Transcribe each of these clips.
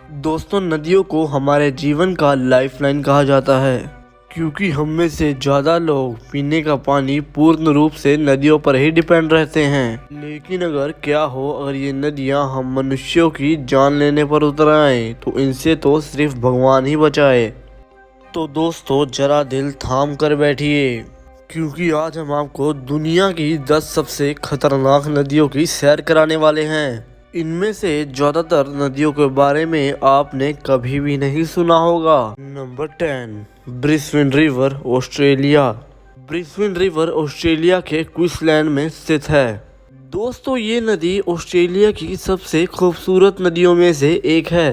दोस्तों, नदियों को हमारे जीवन का लाइफलाइन कहा जाता है क्योंकि हम में से ज़्यादा लोग पीने का पानी पूर्ण रूप से नदियों पर ही डिपेंड रहते हैं। लेकिन अगर क्या हो अगर ये नदियां हम मनुष्यों की जान लेने पर उतर आए तो इनसे तो सिर्फ भगवान ही बचाए। तो दोस्तों, जरा दिल थाम कर बैठिए क्योंकि आज हम आपको दुनिया की 10 सबसे खतरनाक नदियों की सैर कराने वाले हैं। इनमें से ज्यादातर नदियों के बारे में आपने कभी भी नहीं सुना होगा। Number 10, Brisbane river, Australia. Brisbane river Australia के क्वींसलैंड में स्थित है। दोस्तों, ये नदी ऑस्ट्रेलिया की सबसे खूबसूरत नदियों में से एक है।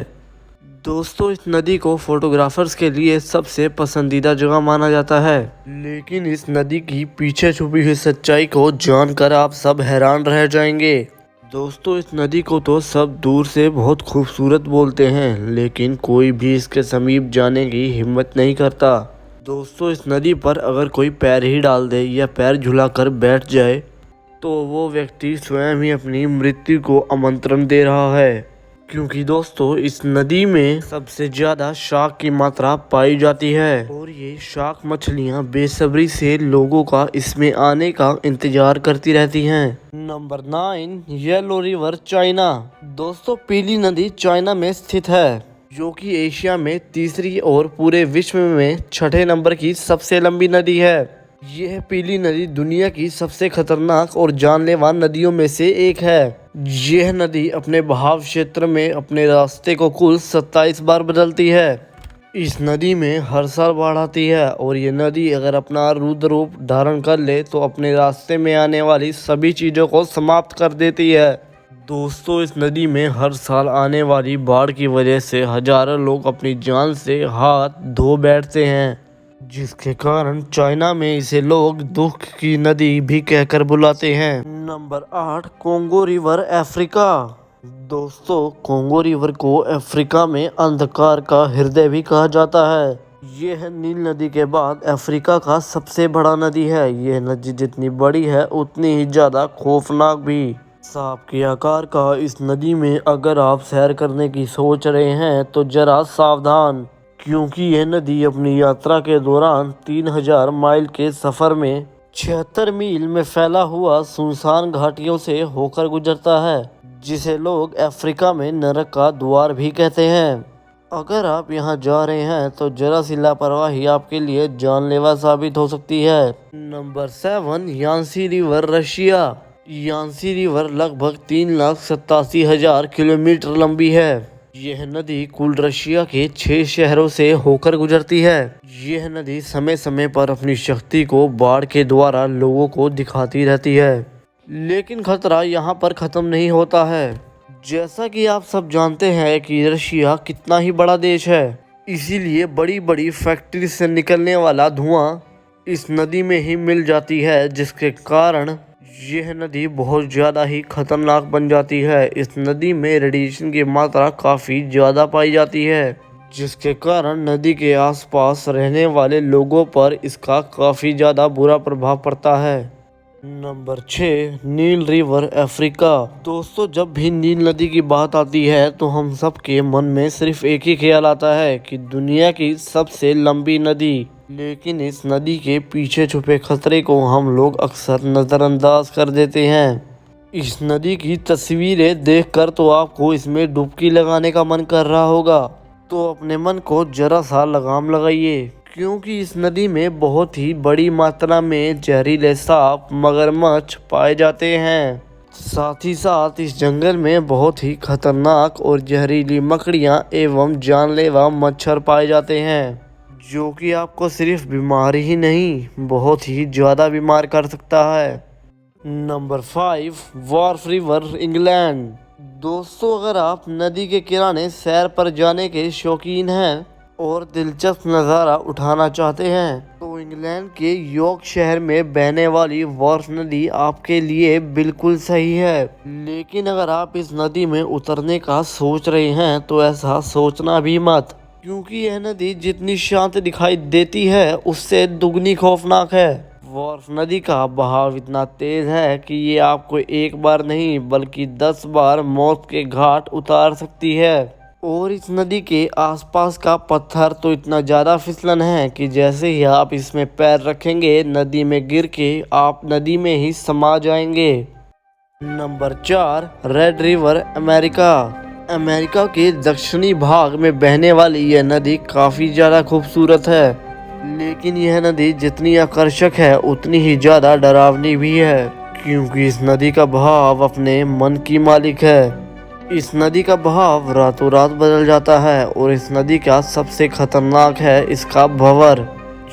दोस्तों, इस नदी को फोटोग्राफर्स के लिए सबसे पसंदीदा जगह माना जाता है। लेकिन इस नदी की पीछे छुपी हुई सच्चाई को जानकर आप सब हैरान रह जाएंगे। दोस्तों, इस नदी को तो सब दूर से बहुत खूबसूरत बोलते हैं, लेकिन कोई भी इसके समीप जाने की हिम्मत नहीं करता। दोस्तों, इस नदी पर अगर कोई पैर ही डाल दे या पैर झुलाकर बैठ जाए तो वो व्यक्ति स्वयं ही अपनी मृत्यु को आमंत्रण दे रहा है। क्योंकि दोस्तों, इस नदी में सबसे ज्यादा शार्क की मात्रा पाई जाती है और ये शार्क मछलियां बेसब्री से लोगों का इसमें आने का इंतजार करती रहती हैं। Number 9, yellow river, China. दोस्तों, पीली नदी चाइना में स्थित है जो कि एशिया में तीसरी और पूरे विश्व में छठे नंबर की सबसे लंबी नदी है। यह पीली नदी दुनिया की सबसे खतरनाक और जानलेवा नदियों में से एक है। यह नदी अपने बहाव क्षेत्र में अपने रास्ते को कुल 27 बार बदलती है। इस नदी में हर साल बाढ़ आती है और ये नदी अगर अपना रुद्र रूप धारण कर ले तो अपने रास्ते में आने वाली सभी चीज़ों को समाप्त कर देती है। दोस्तों, इस नदी में हर साल आने वाली बाढ़ की वजह से हजारों लोग अपनी जान से हाथ धो बैठते हैं, जिसके कारण चाइना में इसे लोग दुख की नदी भी कहकर बुलाते हैं। Number 8, Congo river, Africa. दोस्तों, कोंगो रिवर को अफ्रीका में अंधकार का हृदय भी कहा जाता है। यह नील नदी के बाद अफ्रीका का सबसे बड़ा नदी है। यह नदी जितनी बड़ी है उतनी ही ज्यादा खौफनाक भी। सांप के आकार का इस नदी में अगर आप सैर करने की सोच रहे हैं तो जरा सावधान, क्योंकि यह नदी अपनी यात्रा के दौरान 3000 माइल के सफर में 76 मील में फैला हुआ सुनसान घाटियों से होकर गुजरता है, जिसे लोग अफ्रीका में नरक का द्वार भी कहते हैं। अगर आप यहां जा रहे हैं तो जरा सी लापरवाही आपके लिए जानलेवा साबित हो सकती है। Number 7, Yenisei river, Russia. Yenisei river लगभग 3,87,000 किलोमीटर लंबी है। यह नदी कुल रशिया के 6 शहरों से होकर गुजरती है। यह नदी समय समय पर अपनी शक्ति को बाढ़ के द्वारा लोगों को दिखाती रहती है, लेकिन खतरा यहाँ पर खत्म नहीं होता है। जैसा कि आप सब जानते हैं कि रशिया कितना ही बड़ा देश है, इसीलिए बड़ी बड़ी फैक्ट्री से निकलने वाला धुआं इस नदी में ही मिल जाती है, जिसके कारण यह नदी बहुत ज़्यादा ही खतरनाक बन जाती है। इस नदी में रेडिएशन की मात्रा काफ़ी ज़्यादा पाई जाती है, जिसके कारण नदी के आसपास रहने वाले लोगों पर इसका काफ़ी ज़्यादा बुरा प्रभाव पड़ता है। नंबर 6, नील रिवर, अफ्रीका। दोस्तों, जब भी नील नदी की बात आती है तो हम सब के मन में सिर्फ एक ही ख्याल आता है कि दुनिया की सबसे लंबी नदी। लेकिन इस नदी के पीछे छुपे खतरे को हम लोग अक्सर नज़रअंदाज कर देते हैं। इस नदी की तस्वीरें देखकर तो आपको इसमें डुबकी लगाने का मन कर रहा होगा, तो अपने मन को जरा सा लगाम लगाइए, क्योंकि इस नदी में बहुत ही बड़ी मात्रा में जहरीले सांप, मगरमच्छ पाए जाते हैं। साथ ही साथ इस जंगल में बहुत ही खतरनाक और जहरीली मकड़ियाँ एवं जानलेवा मच्छर पाए जाते हैं, जो कि आपको सिर्फ बीमारी ही नहीं बहुत ही ज़्यादा बीमार कर सकता है। Number 5, Wharf river, England. दोस्तों, अगर आप नदी के किनारे सैर पर जाने के शौकीन हैं और दिलचस्प नज़ारा उठाना चाहते हैं तो इंग्लैंड के यॉर्क शहर में बहने वाली वॉर्फ नदी आपके लिए बिल्कुल सही है। लेकिन अगर आप इस नदी में उतरने का सोच रहे हैं तो ऐसा सोचना भी मत, क्योंकि यह नदी जितनी शांत दिखाई देती है उससे दुगनी खौफनाक है। वॉर्फ नदी का बहाव इतना तेज है कि ये आपको एक बार नहीं बल्कि 10 बार मौत के घाट उतार सकती है। और इस नदी के आसपास का पत्थर तो इतना ज़्यादा फिसलन है कि जैसे ही आप इसमें पैर रखेंगे नदी में गिर के आप नदी में ही समा जाएंगे। Number 4, red river America. America के दक्षिणी भाग में बहने वाली यह नदी काफ़ी ज़्यादा खूबसूरत है, लेकिन यह नदी जितनी आकर्षक है उतनी ही ज़्यादा डरावनी भी है, क्योंकि इस नदी का बहाव अपने मन की मालिक है। इस नदी का बहाव रातों रात बदल जाता है और इस नदी का सबसे खतरनाक है इसका भंवर,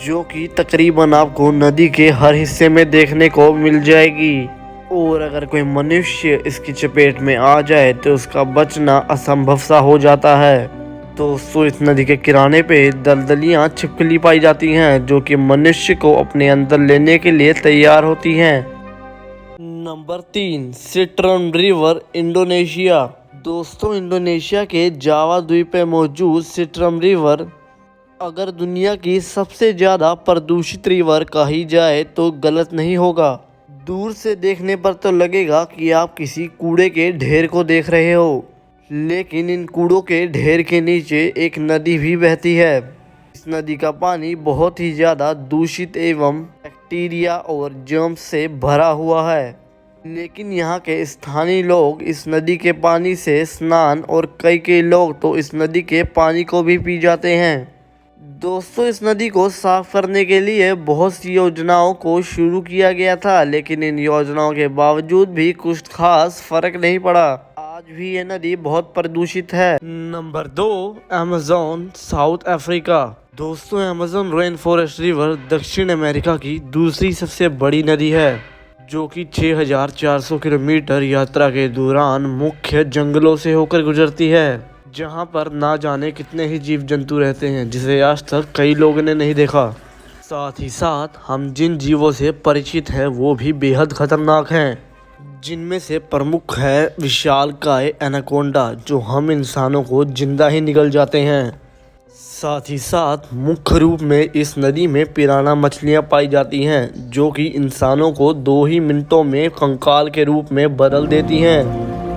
जो कि तकरीबन आपको नदी के हर हिस्से में देखने को मिल जाएगी। और अगर कोई मनुष्य इसकी चपेट में आ जाए तो उसका बचना असंभव सा हो जाता है। दोस्तों, इस नदी के किनारे पे दलदलियां छिपकली पाई जाती हैं, जो कि मनुष्य को अपने अंदर लेने के लिए तैयार होती हैं। Number 3, Citarum river Indonesia. दोस्तों, इंडोनेशिया के जावा द्वीप पे मौजूद सिट्रम रिवर अगर दुनिया की सबसे ज़्यादा प्रदूषित रिवर कही जाए तो गलत नहीं होगा। दूर से देखने पर तो लगेगा कि आप किसी कूड़े के ढेर को देख रहे हो, लेकिन इन कूड़ों के ढेर के नीचे एक नदी भी बहती है। इस नदी का पानी बहुत ही ज़्यादा दूषित एवं बैक्टीरिया और जर्म्स से भरा हुआ है, लेकिन यहाँ के स्थानीय लोग इस नदी के पानी से स्नान और कई लोग तो इस नदी के पानी को भी पी जाते हैं। दोस्तों, इस नदी को साफ करने के लिए बहुत सी योजनाओं को शुरू किया गया था, लेकिन इन योजनाओं के बावजूद भी कुछ खास फर्क नहीं पड़ा। आज भी ये नदी बहुत प्रदूषित है। Number 2, Amazon south Africa. दोस्तों, अमेज़न रेन फॉरेस्ट रिवर दक्षिण अमेरिका की दूसरी सबसे बड़ी नदी है, जो कि 6400 किलोमीटर यात्रा के दौरान मुख्य जंगलों से होकर गुजरती है, जहां पर ना जाने कितने ही जीव जंतु रहते हैं जिसे आज तक कई लोगों ने नहीं देखा। साथ ही साथ हम जिन जीवों से परिचित हैं वो भी बेहद खतरनाक हैं, जिनमें से प्रमुख है विशालकाय एनाकोंडा, जो हम इंसानों को जिंदा ही निगल जाते हैं। साथ ही साथ मुख्य रूप में इस नदी में पिराना मछलियां पाई जाती हैं, जो कि इंसानों को 2 ही मिनटों में कंकाल के रूप में बदल देती हैं।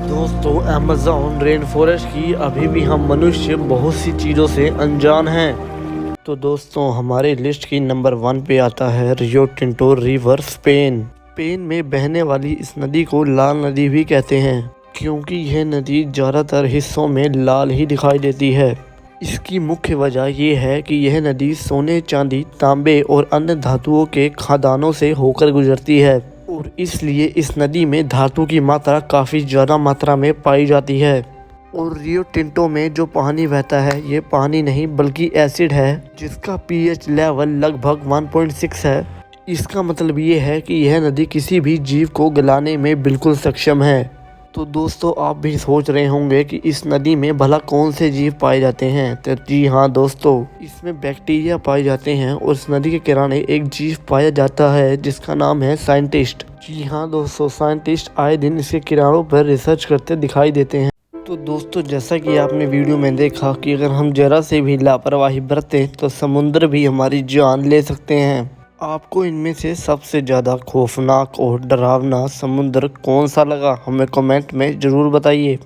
दोस्तों, अमेज़न रेन फॉरेस्ट की अभी भी हम मनुष्य बहुत सी चीज़ों से अनजान हैं। तो दोस्तों, हमारे लिस्ट की नंबर 1 पे आता है Rio Tinto river, Spain. Spain में बहने वाली इस नदी को लाल नदी भी कहते हैं, क्योंकि यह नदी ज़्यादातर हिस्सों में लाल ही दिखाई देती है। इसकी मुख्य वजह यह है कि यह नदी सोने, चांदी, तांबे और अन्य धातुओं के खदानों से होकर गुजरती है, और इसलिए इस नदी में धातु की मात्रा काफ़ी ज़्यादा मात्रा में पाई जाती है। और रियो टिंटो में जो पानी बहता है ये पानी नहीं बल्कि एसिड है, जिसका pH लेवल लगभग 1.6 है। इसका मतलब ये है कि यह नदी किसी भी जीव को गलाने में बिल्कुल सक्षम है। तो दोस्तों, आप भी सोच रहे होंगे कि इस नदी में भला कौन से जीव पाए जाते हैं। तो जी हाँ दोस्तों, इसमें बैक्टीरिया पाए जाते हैं, और इस नदी के किनारे एक जीव पाया जाता है जिसका नाम है साइंटिस्ट। जी हाँ दोस्तों, साइंटिस्ट आए दिन इसके किनारों पर रिसर्च करते दिखाई देते हैं। तो दोस्तों, जैसा कि आपने वीडियो में देखा कि अगर हम जरा से भी लापरवाही बरतें तो समुद्र भी हमारी जान ले सकते हैं। आपको इनमें से सबसे ज़्यादा खौफनाक और डरावना समुद्र कौन सा लगा, हमें कमेंट में ज़रूर बताइए।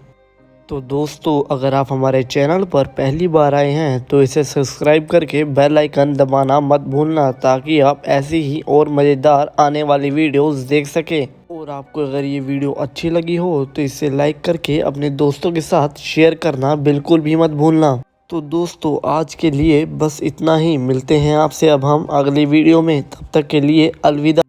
तो दोस्तों, अगर आप हमारे चैनल पर पहली बार आए हैं तो इसे सब्सक्राइब करके बेल आइकन दबाना मत भूलना, ताकि आप ऐसी ही और मज़ेदार आने वाली वीडियोस देख सकें। और आपको अगर ये वीडियो अच्छी लगी हो तो इसे लाइक करके अपने दोस्तों के साथ शेयर करना बिल्कुल भी मत भूलना। तो दोस्तों, आज के लिए बस इतना ही। मिलते हैं आपसे अब हम अगली वीडियो में, तब तक के लिए अलविदा।